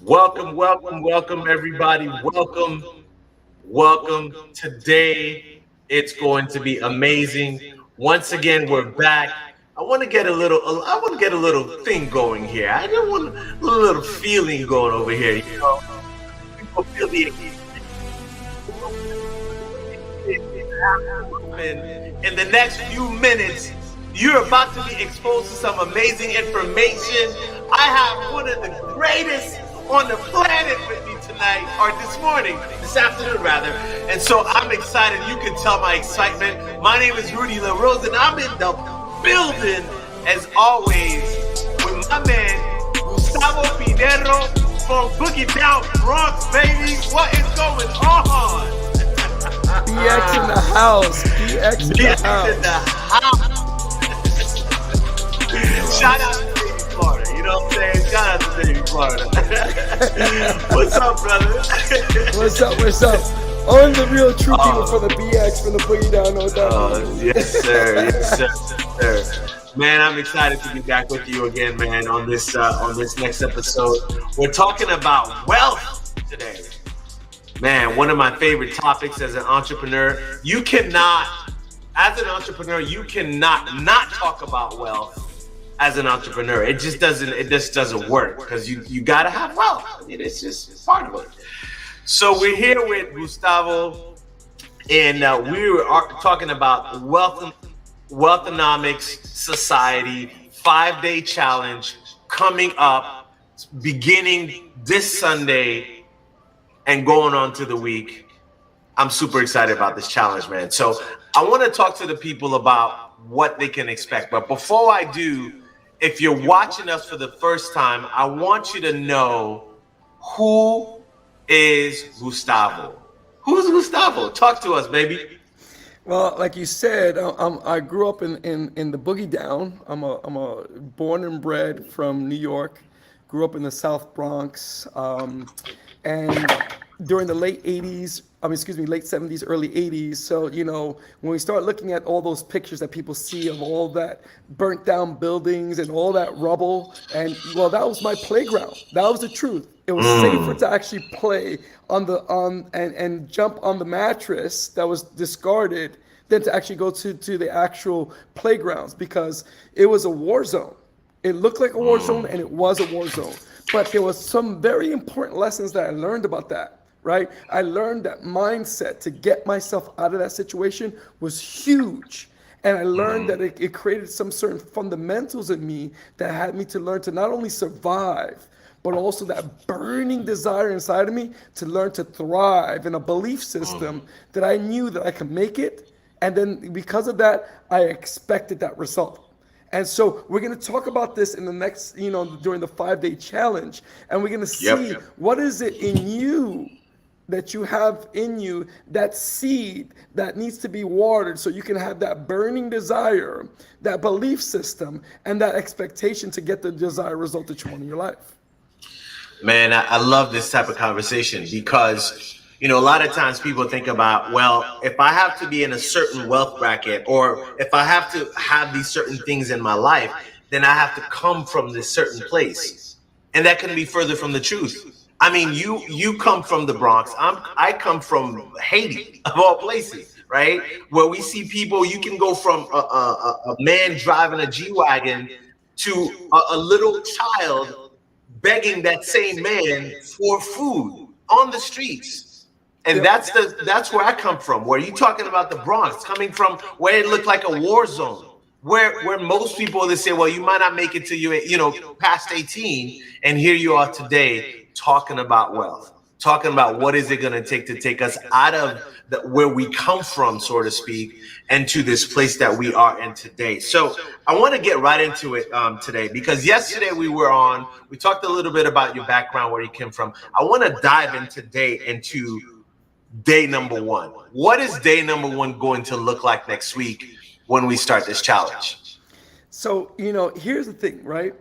Welcome, welcome, welcome, everybody. Welcome, welcome. Today, it's going to be amazing. Once again, we're back. I want to get a little thing going here. I just want a little feeling going over here. People feel the in the next few minutes. You're about to be exposed to some amazing information. I have one of the greatest on the planet with me tonight, or this afternoon rather. And so I'm excited. You can tell my excitement. My name is Rudy LaRose, and I'm in the building, as always, with my man, Gustavo Pinero from Boogie Down Bronx, baby. What is going on? BX in the house. BX in the BX house. in the house. Shout out to baby Florida. You know what I'm saying? Shout out to baby Florida. What's up, brother? What's up? What's up? On the real true people for the BX from the Boogie Down, no doubt. Yes, sir. Yes, sir. Yes, sir. Man, I'm excited to be back with you again, man. On this next episode, we're talking about wealth today. Man, one of my favorite topics as an entrepreneur. As an entrepreneur, you cannot not talk about wealth. As an entrepreneur, it just doesn't work because you gotta have wealth. I mean, it's just part of it. So we're here with Gustavo, and we were talking about Wealthonomics Society 5-day challenge coming up, beginning this Sunday and going on to the week. I'm super excited about this challenge, man. So I want to talk to the people about what they can expect. But before I do, if you're watching us for the first time, I want you to know, who is Gustavo? Who's Gustavo? Talk to us, baby. Well, like you said, I grew up in the Boogie Down. I'm a born and bred from New York. Grew up in the South Bronx, and during the late 80s, late 70s, early 80s. So, when we start looking at all those pictures that people see of all that burnt down buildings and all that rubble, and well, that was my playground. That was the truth. It was safer to actually play and jump on the mattress that was discarded than to actually go to the actual playgrounds, because it was a war zone. It looked like a war zone, and it was a war zone. But there was some very important lessons that I learned about that, right? I learned that mindset to get myself out of that situation was huge. And I learned that it created some certain fundamentals in me that had me to learn to not only survive, but also that burning desire inside of me to learn to thrive in a belief system that I knew that I could make it. And then because of that, I expected that result. And so we're going to talk about this in the next, during the 5-day challenge. And we're going to see what is it in you that you have in you, that seed that needs to be watered so you can have that burning desire, that belief system, and that expectation to get the desired result that you want in your life. Man, I love this type of conversation because, a lot of times people think about, well, if I have to be in a certain wealth bracket, or if I have to have these certain things in my life, then I have to come from this certain place. And that can be further from the truth. I mean, you come from the Bronx. I come from Haiti, of all places, right? Where we see people, you can go from a man driving a G-Wagon to a little child begging that same man for food on the streets. And that's where I come from. Where you talking about the Bronx, coming from where it looked like a war zone, where most people, they say, well, you might not make it to you past 18, and here you are today talking about wealth, talking about what is it going to take us out of where we come from, so to speak, and to this place that we are in today. So I want to get right into it today, because yesterday we talked a little bit about your background, where you came from. I want to dive in today into day number one. What is day number one going to look like next week when we start this challenge? So, here's the thing, right?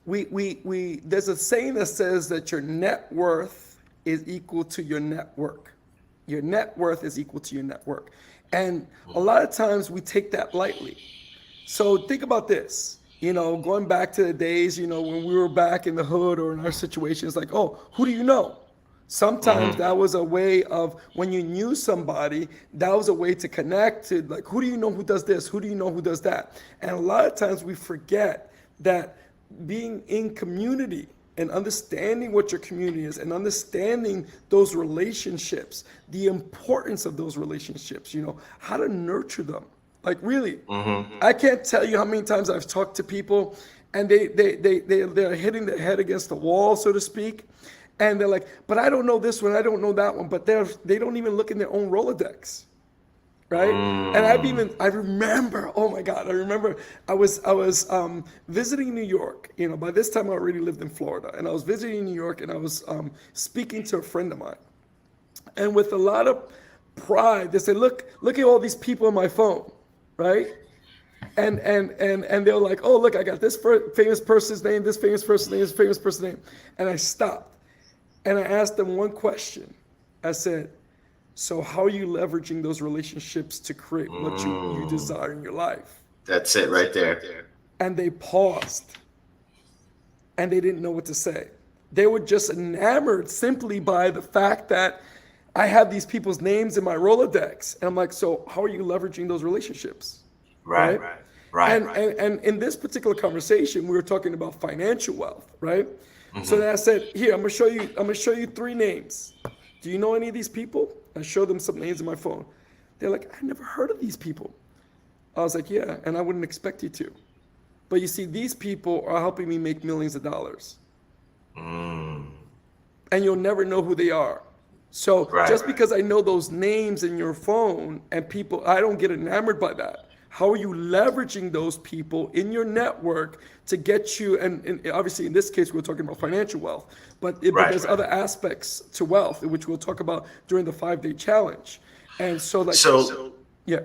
We there's a saying that says that your net worth is equal to your network. Your net worth is equal to your network. And a lot of times we take that lightly. So think about this. Going back to the days, when we were back in the hood or in our situations, like, oh, who do you know? Sometimes that was a way of, when you knew somebody, that was a way to connect to, like, who do you know who does this? Who do you know who does that? And a lot of times we forget that being in community and understanding what your community is and understanding those relationships, the importance of those relationships, how to nurture them. Like, really, I can't tell you how many times I've talked to people and they're hitting their head against the wall, so to speak. And they're like, but I don't know this one, I don't know that one, but they don't even look in their own Rolodex, right? And I remember, oh my God, I remember I was visiting New York. By this time I already lived in Florida, and I was visiting New York, and I was speaking to a friend of mine, and with a lot of pride, they said, look at all these people on my phone, right? And they're like, oh, look, I got this famous person's name, this famous person's name, this famous person's name, and I stopped. And I asked them one question. I said, so how are you leveraging those relationships to create what you desire in your life? That's it right there. And they paused. And they didn't know what to say. They were just enamored simply by the fact that I have these people's names in my Rolodex. And I'm like, so how are you leveraging those relationships? Right. And in this particular conversation, we were talking about financial wealth, right? So then I said, here, I'm gonna show you 3 names. Do you know any of these people? I showed them some names in my phone. They're like, I never heard of these people. I was like, yeah, and I wouldn't expect you to. But you see, these people are helping me make millions of dollars. And you'll never know who they are. So just because I know those names in your phone and people, I don't get enamored by that. How are you leveraging those people in your network to get you, and obviously in this case, we're talking about financial wealth, but there's other aspects to wealth, which we'll talk about during the 5-day challenge. And so yeah.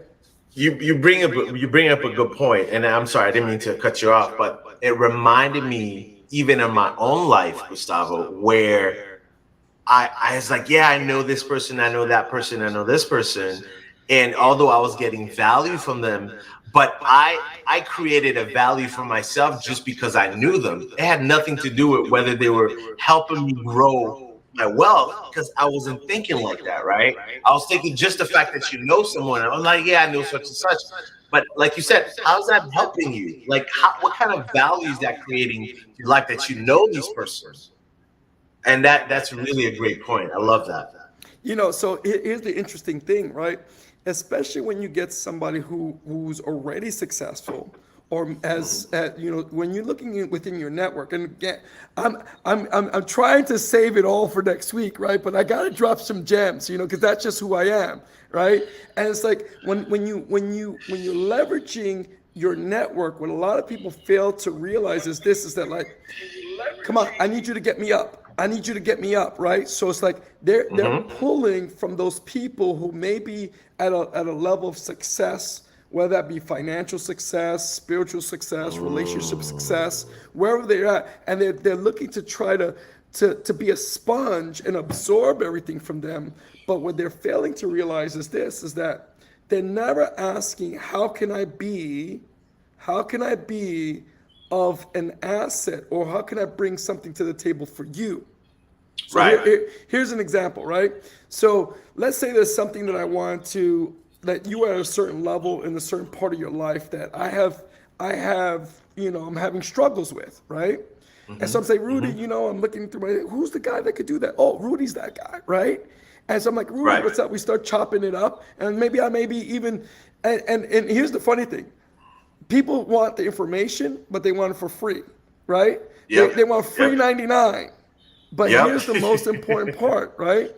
You bring up a good point, and I'm sorry, I didn't mean to cut you off, but it reminded me, even in my own life, Gustavo, where I was like, yeah, I know this person, I know that person, I know this person. And although I was getting value from them, but I created a value for myself just because I knew them. It had nothing to do with whether they were helping me grow my wealth, because I wasn't thinking like that, right? I was thinking just the fact that you know someone. I was like, yeah, I know such and such. But like you said, how's that helping you? Like, what kind of value is that creating in your life that you know these persons? And that's really a great point. I love that. So here's the interesting thing, right? Especially when you get somebody who's already successful, or when you're looking within your network. And again, I'm trying to save it all for next week, right? But I gotta drop some gems, because that's just who I am, right? And it's like when you're leveraging your network, what a lot of people fail to realize is that, like, come on, I need you to get me up. I need you to get me up, right? So it's like they're pulling from those people who may be at a level of success, whether that be financial success, spiritual success, relationship success, wherever they're at, and they're looking to try to be a sponge and absorb everything from them. But what they're failing to realize is that they're never asking, how can I be of an asset, or how can I bring something to the table for you? So here's an example, right? So let's say there's something that I want to, that you are at a certain level in a certain part of your life that I have, I'm having struggles with, right? And so I'm saying, Rudy, I'm looking through who's the guy that could do that? Oh, Rudy's that guy, right? And so I'm like, Rudy, what's up? We start chopping it up, and maybe even, and here's the funny thing. People want the information, but they want it for free, right? Yep. They want free 99. But here's the most important part, right?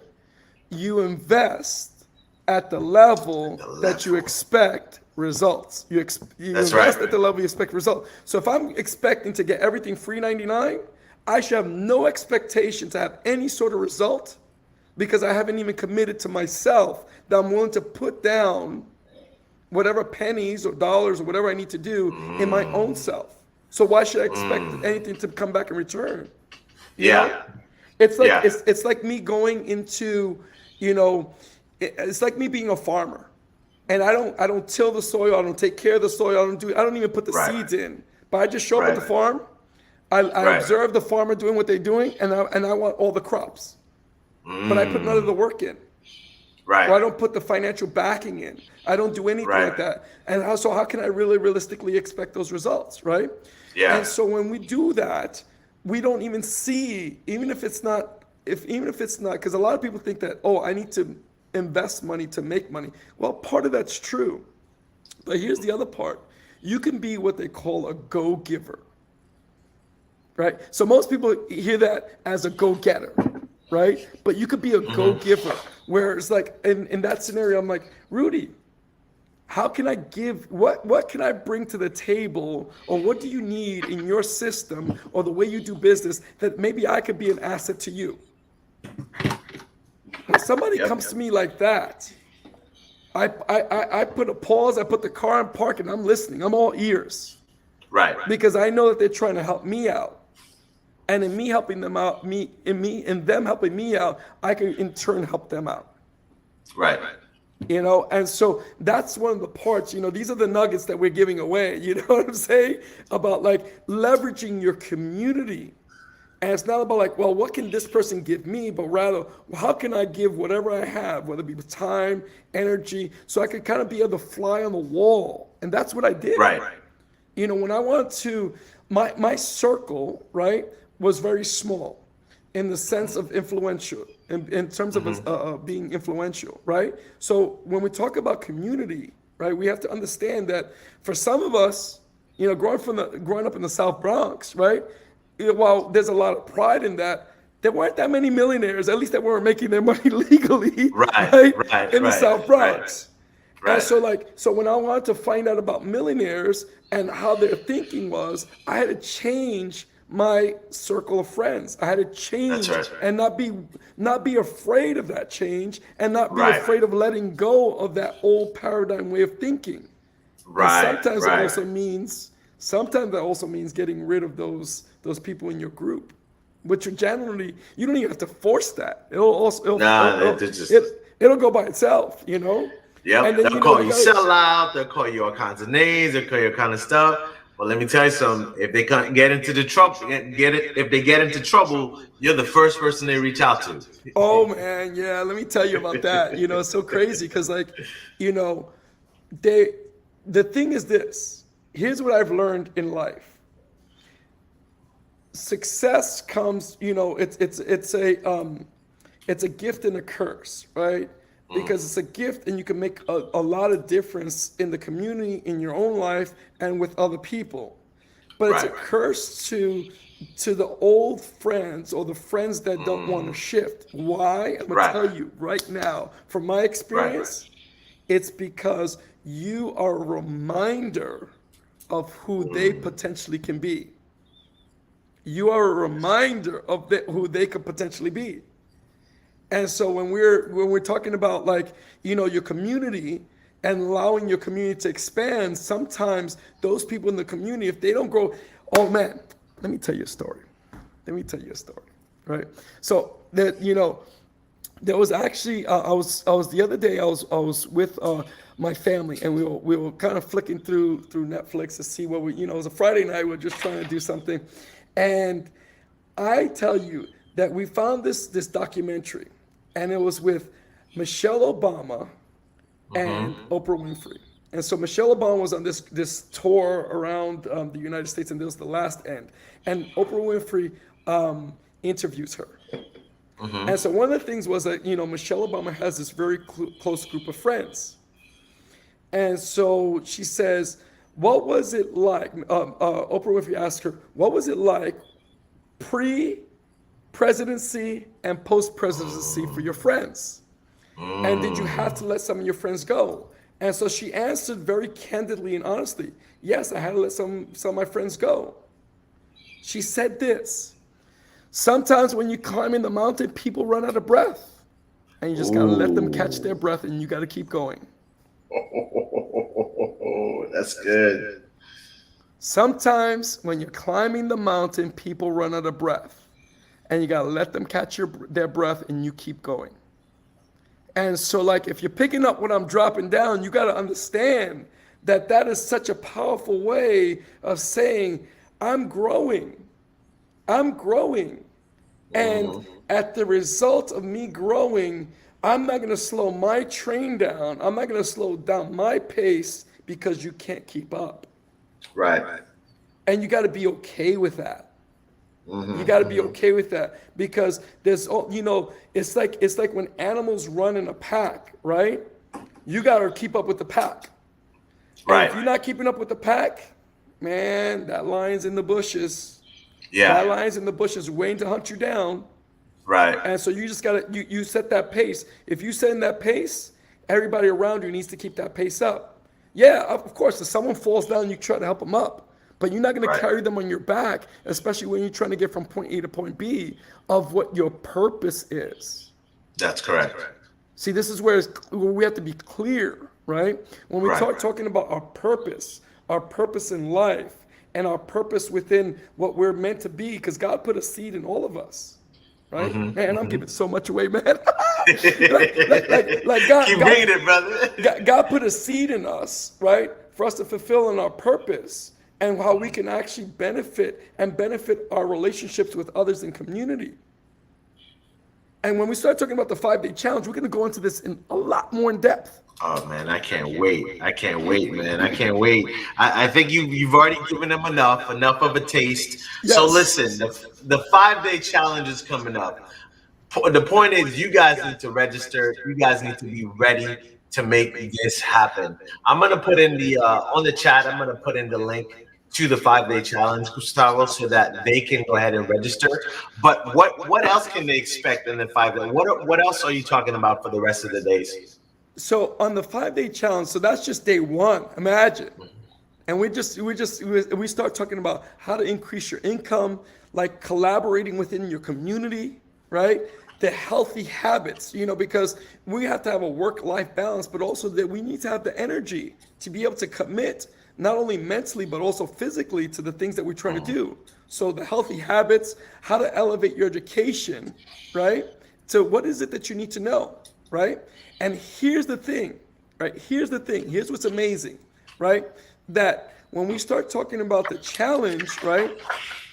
You invest at the level that you expect results. You invest at the level you expect results. So if I'm expecting to get everything free 99, I should have no expectation to have any sort of result, because I haven't even committed to myself that I'm willing to put down whatever pennies or dollars or whatever I need to do in my own self. So why should I expect anything to come back in return? You know? It's like it's like me going into, it's like me being a farmer, and I don't till the soil, I don't take care of the soil, I don't even put the seeds in. But I just show up at Right. the farm. I Right. observe the farmer doing what they're doing, and I want all the crops. But I put none of the work in. Right. Or I don't put the financial backing in. I don't do anything Right. like that. And so how can I really realistically expect those results, right? Yeah. And so when we do that, we don't even see, even if it's not, because a lot of people think that, oh, I need to invest money to make money. Well, part of that's true. But here's the other part. You can be what they call a go-giver, right? So most people hear that as a go-getter, right? But you could be a go-giver, where it's like, in that scenario, I'm like, Rudy, how can I give, what can I bring to the table, or what do you need in your system or the way you do business that maybe I could be an asset to you? When somebody Yep. comes to me like that, I put a pause, I put the car in park, and I'm listening. I'm all ears Right. because I know that they're trying to help me out. And in me helping them out, in them helping me out, I can in turn help them out. Right. You know, and so that's one of the parts, you know, these are the nuggets that we're giving away, you know what I'm saying? About like leveraging your community. And it's not about like, well, what can this person give me? But rather, well, how can I give whatever I have, whether it be time, energy, so I could kind of be able to fly on the wall. And that's what I did. Right. You know, when I wanted to, my circle, right, was very small in the sense of influential, in terms of being influential, right? So when we talk about community, right, we have to understand that for some of us, you know, growing up in the South Bronx, right, while there's a lot of pride in that, there weren't that many millionaires, at least that weren't making their money legally, Right. right, in the South Bronx. Right. And so when I wanted to find out about millionaires and how their thinking was, I had to change my circle of friends. I had to change That's right. and not be afraid of that change, and not be Right. afraid of letting go of that old paradigm way of thinking. Right. And sometimes Right. that also means getting rid of those people in your group, which are generally, you don't even have to force that. It'll go by itself, you know. Yep. And then, They'll call you sell out. They'll call you all kinds of names. They'll call you all kind of stuff. But let me tell you something. If they can't get into the trouble, if they get into trouble, you're the first person they reach out to. Oh man, yeah. Let me tell you about that. You know, it's so crazy because, like, you know, the thing is this. Here's what I've learned in life. Success comes, you know, it's a gift and a curse, right? Because it's a gift and you can make a lot of difference in the community, in your own life, and with other people. But it's a curse to the old friends, or the friends that don't want to shift. Why? I'm going to tell you right now, from my experience, it's because you are a reminder of who they potentially can be. You are a reminder of who they could potentially be. And so when we're talking about, like, you know, your community and allowing your community to expand, sometimes those people in the community, if they don't grow, oh man, let me tell you a story. Right? So that, you know, there was actually I was the other day I was with my family, and we were kind of flicking through Netflix to see what it was a Friday night. We were just trying to do something, and I tell you that we found this documentary, and it was with Michelle Obama and Oprah Winfrey. And so Michelle Obama was on this tour around the United States, and this was the last end. And Oprah Winfrey interviews her. And so one of the things was that, you know, Michelle Obama has this very close group of friends. And so she says, what was it like? Oprah Winfrey asked her, what was it like pre-presidency and post-presidency for your friends? And did you have to let some of your friends go? And so she answered very candidly and honestly, yes, I had to let some of my friends go. She said this: sometimes when you climb in the mountain, people run out of breath. And you just got to let them catch their breath, and you got to keep going. Oh, that's good. Sometimes when you're climbing the mountain, people run out of breath. And you got to let them catch their breath, and you keep going. And so, like, if you're picking up what I'm dropping down, you got to understand that is such a powerful way of saying, I'm growing. I'm growing. And Mhm. at the result of me growing, I'm not going to slow my train down. I'm not going to slow down my pace because you can't keep up. Right. And you got to be okay with that. You Mhm. got to be Mhm. okay with that because it's like when animals run in a pack, right? You got to keep up with the pack. And Right. if you're not keeping up with the pack, man, that lion's in the bushes. Yeah. That lion's in the bushes waiting to hunt you down. Right. And so you just gotta you set that pace. If you set in that pace, everybody around you needs to keep that pace up. Yeah, of course, if someone falls down, you try to help them up. But you're not gonna Right. carry them on your back, especially when you're trying to get from point A to point B of what your purpose is. That's correct. See, this is where we have to be clear, right? When we Right. start talking about our purpose in life, and our purpose within what we're meant to be, because God put a seed in all of us, right? Mhm. Man, I'm Mhm. giving so much away, man. like God, Keep bringing it, brother. God put a seed in us, right, for us to fulfill in our purpose and how we can actually benefit our relationships with others in community. And when we start talking about the 5-day challenge, we're going to go into this in a lot more in depth. Oh man, I can't wait. I can't wait, man. I can't wait. I think you've already given them enough of a taste. So Yes. listen, the 5-day challenge is coming up. The point is, you guys need to register. You guys need to be ready to make this happen. I'm gonna put in the on the chat. I'm gonna put in the link to the 5-day challenge, Gustavo, so that they can go ahead and register. But what else can they expect in the 5 day? What else are you talking about for the rest of the days? So on the 5-day challenge, so that's just day one. Imagine. And we start talking about how to increase your income, like collaborating within your community, right? The healthy habits, because we have to have a work-life balance, but also that we need to have the energy to be able to commit not only mentally but also physically to the things that we're trying to do. So the healthy habits, how to elevate your education, right? So what is it that you need to know, right? And here's the thing, right? Here's the thing. Here's what's amazing, right? That when we start talking about the challenge, right?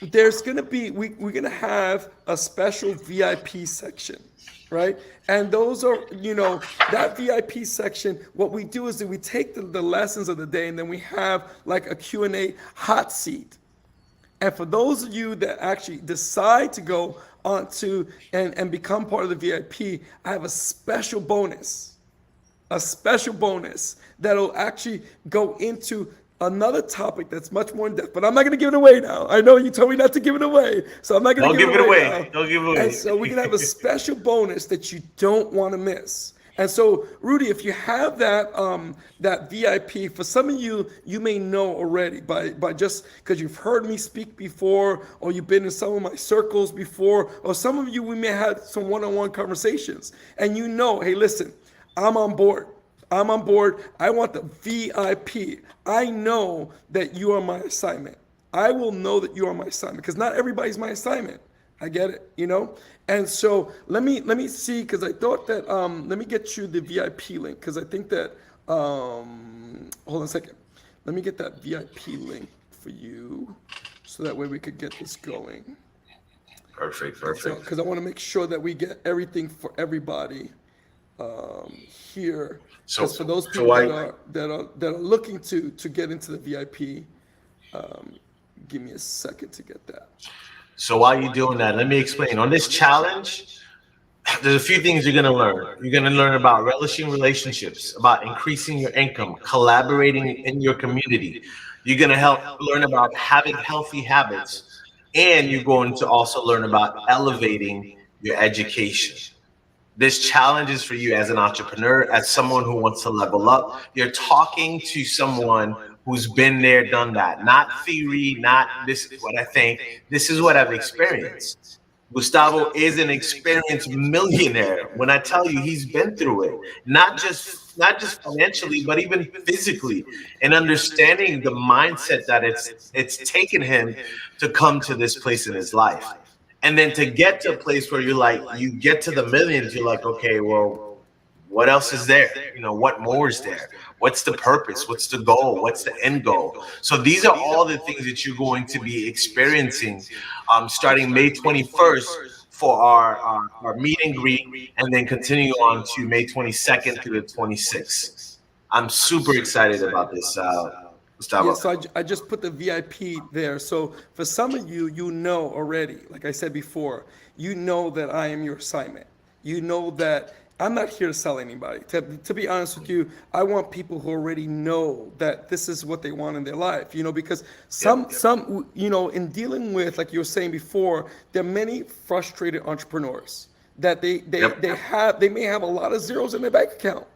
There's gonna be we're gonna have a special VIP section, right? And those are, that VIP section, what we do is that we take the lessons of the day and then we have like a Q&A hot seat. And for those of you that actually decide to go on to and become part of the VIP, I have a special bonus that'll actually go into another topic that's much more in depth. But I'm not going to give it away now. I know you told me not to give it away, so I'm not going to Don't give give it it away away. now. Don't give it And away. so we're going to have a special bonus that you don't want to miss. And so, Rudy, if you have that VIP, for some of you, you may know already by just because you've heard me speak before, or you've been in some of my circles before, or some of you we may have some one-on-one conversations, and hey, listen, I'm on board. I'm on board. I want the VIP. I know that you are my assignment. I will know that you are my assignment because not everybody's my assignment. I get it. And so let me see because I thought that let me get you the VIP link because I think that hold on a second. Let me get that VIP link for you so that way we could get this going. Perfect. So Perfect. because I want to make sure that we get everything for everybody here. So Because for those so people why? that are looking to get into the VIP, give me a second to get that. So while you're doing that, let me explain. On this challenge, there's a few things you're gonna learn. You're gonna learn about relishing relationships, about increasing your income, collaborating in your community. You're gonna help learn about having healthy habits, and you're going to also learn about elevating your education. This challenge is for you as an entrepreneur, as someone who wants to level up. You're talking to someone who's been there, done that. Not theory, not this is what I think. This is what I've experienced. Gustavo is an experienced millionaire. When I tell you he's been through it, not just financially, but even physically, and understanding the mindset that it's taken him to come to this place in his life. And then to get to a place where you get to the millions, you're like, okay, well, What else is there? What more is there? What's the purpose? What's the goal? What's the end goal? So these are all the things that you're going to be experiencing starting May 21st for our meet and greet, and then continue on to May 22nd through the 26th. I'm super excited about this, Yeah, Gustavo. so I just put the VIP there. So for some of you, you know already, like I said before, you know that I am your assignment. You know that I'm not here to sell anybody. To be honest with you, I want people who already know that this is what they want in their life. Because some in dealing with, like you were saying before, there are many frustrated entrepreneurs that they may have a lot of zeros in their bank account,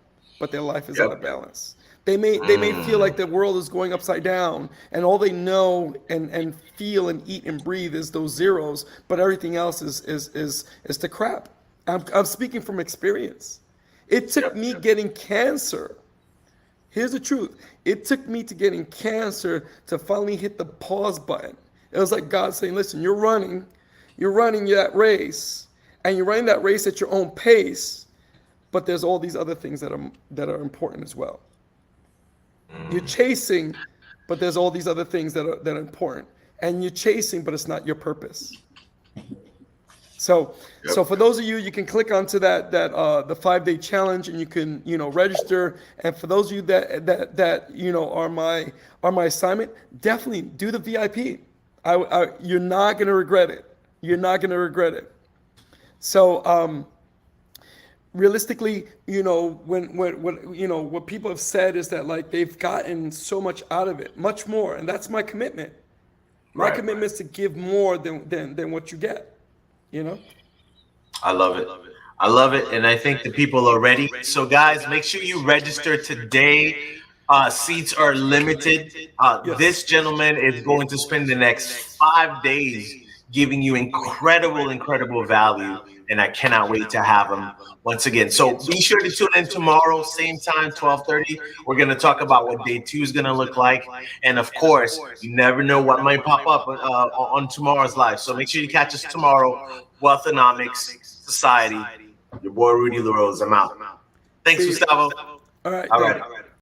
but their life is out of balance. They may feel like the world is going upside down, and all they know and feel and eat and breathe is those zeros, but everything else is to crap. I'm speaking from experience. It took me getting cancer. Here's the truth. It took me to getting cancer to finally hit the pause button. It was like God saying, "Listen, you're running that race, and you're running that race at your own pace, but there's all these other things that are important as well." You're chasing, but there's all these other things that are important. And you're chasing, but it's not your purpose. So for those of you, you can click onto that the 5-day challenge, and you can register. And for those of you that are my assignment, definitely do the VIP. You're not gonna regret it. You're not gonna regret it. So realistically, when what people have said is that, like, they've gotten so much out of it, much more, and that's my commitment. My commitment is to give more than what you get. I love it. I love it. And I think the people are ready. So, guys, make sure you register today. Seats are limited. This gentleman is going to spend the next 5 days giving you incredible value. And I cannot wait to have him once again. So be sure to tune in tomorrow, same time, 12:30. We're going to talk about what day 2 is going to look like. And of course, you never know what might pop up on tomorrow's live. So make sure you catch us tomorrow. Wealthonomics Society. Your boy Rudy LaRose. I'm out. Thanks, Gustavo. All right. All right.